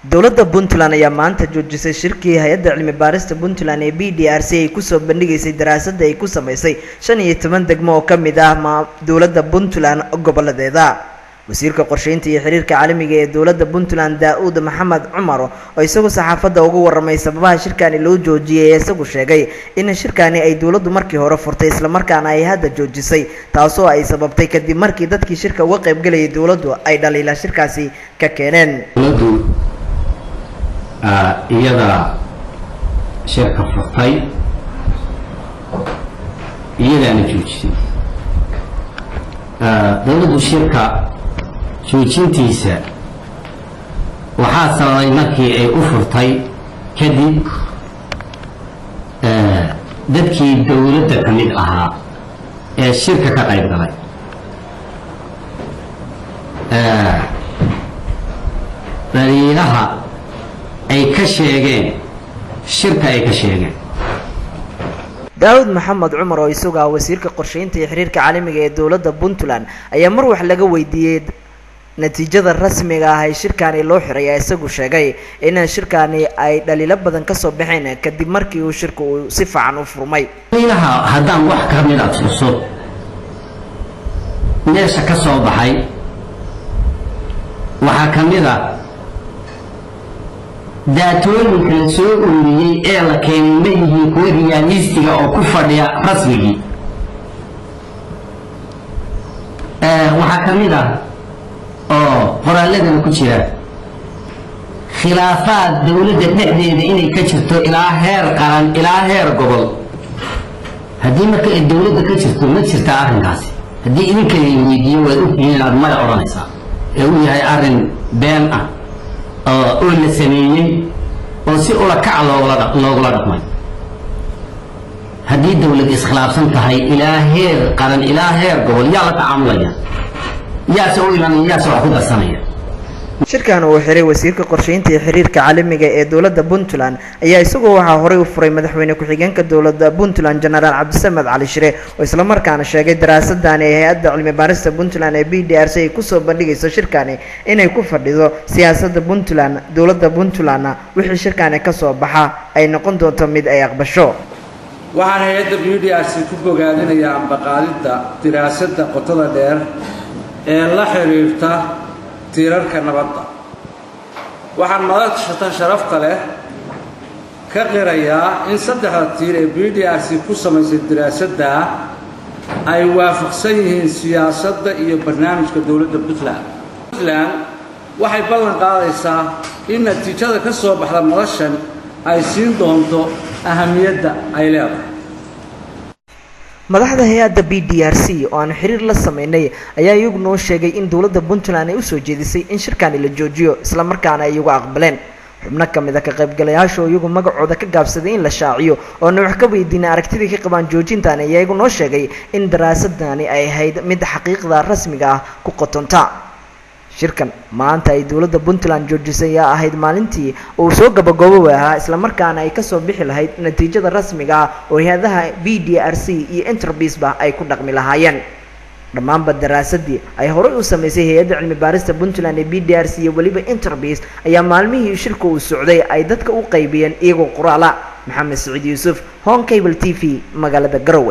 dowladda Puntland ayaa maanta joojisay shirkii hay'adda cilmi baarista Puntland ee BDRC ay ku soo bandhigaysay daraasadda ay ku sameysay 15 degmo oo kamid ah dowladda Puntland goboladeeda. wasiirka qorsheynta iyo xiriirka caalamiga ee dowladda Puntland Daawud Maxamed Cumar oo isagu saxaafadda uga warramay sababaha shirkani loo joojiyay isagu sheegay in shirkani ay dowladdu markii hore furtay isla markaana ay hadda joojisay taasoo ay sababtay kadib markii dadkii shirka uga qayb galayay dowladdu ay dhaliila shirkaasi ka keeneen. iyada shirka furtay iyadaana joojisay dowladdu shirka joojintiisa waxaa sababay markii ay u furtay kadib dadkii dowladda ka mid ahaa ee shirka ka qayb galay dhaliilaha ay ka sheegeen shirka ay ka sheegeen. Daawud Maxamed Cumar oo isagu ah wasiirka qorsheynta iyo xiriirka caalamiga ee dowladda Puntland ayaa mar wax laga weydiiyay natiijada rasmiga ah ee shirkani loo xiray isagu sheegay in shirkani ay dhaliilo badan ka soo baxeen kadib markii uu shirku si fiican u furmay. dhaliilaha haddaan wax ka mid ah tuso meesha ka soo baxay waxaa ka mid ah daatooyinka la soo ururiyey ee la keenay ma yihiin kuwa riyaalistiga oo ku fadhiya rasmigii. waxaa ka mid ah oo qoraalladana ku jira khilaafaad dowladda dhexdeeda inay ka jirto ilaa heer qaran ilaa heer gobol. haddii marka ay dowladda ka jirto ma jirtaa arrinkaasi haddii idinka la weydiiyo waad ogtihiin inaad maya odhanaysaa ee uu yahay arrin been ah oo la sameeyey oo si ula kac loogula dhaqmay. haddii dowlad iskhilaafsan tahay ilaa heer qaran ilaa heer gobol yaa la tacaamulaya yaase u imanaya yaase wax ku darsanaya. shirkan uu xiray wasiirka qorsheynta iyo xiriirka caalamiga ee dowladda Puntland ayaa isagu waxaa horey u furay madaxweyne ku-xigeenka dowladda Puntland General Cabdisamed Cali Shire oo isla markaana sheegay daraasaddan ee hay'adda cilmi baarista Puntland ee BDRC ay ku soo bandhigayso shirkani inay ku fadhido siyaasadda Puntland. dowladda Puntland wixii shirkani ka soo baxa ay noqon doonto mid ay aqbasho. waxaan hay'adda BDRC ku bogaadinayaa ambaqaadida daraasadda qotada dheer ee la xiriirta tiirarka nabadda. waxaan madasha sharafta leh ka qirayaa in saddexda tiir ee BDRC ku samaysay daraasadda ay waafaqsan yihiin siyaasadda iyo barnaamijka dowladda Puntland. waxay ballan qaadaysaa in natiijada ka soo baxda madashan ay siin doonto ahamiyadda ay leedahay. madaxda hay'adda BDRC oo aan xiriir la sameynay ayaa iyagu noo sheegay in dowladda Puntland ay u soo jeedisay in shirkani la joojiyo isla markaana ay iyagu aqbaleen. xubno kamid ah ka qaybgalayaasha oo iyagu magacooda ka gaabsaday in la shaaciyo oo wax ka weydiinay aragtida ka qabaan joojintan ayaa iyagu noo sheegay in daraasadani ay ahayd mid xaqiiqda rasmiga ah ku qotonta. shirkan maanta ay dowladda Puntland joojisay ayaa ahayd maalintii uu soo gabagaboway ahaa isla markaana ay ka soo bixi lahayd natiijada rasmiga ah oo hay'adaha BDRC iyo Interbees-ba ay ku dhaqmi lahaayeen. dhammaanba daraasadii ay horey u sameysay hay'adda cilmi baarista Puntland ee BDRC iyo waliba Interbees ayaa maalmihii shirku uu socday ay dadka u qaybiyeen iyagoo qoraala. Maxamed Saciid Yuusuf, Home Cable TV, magaalada Garowe.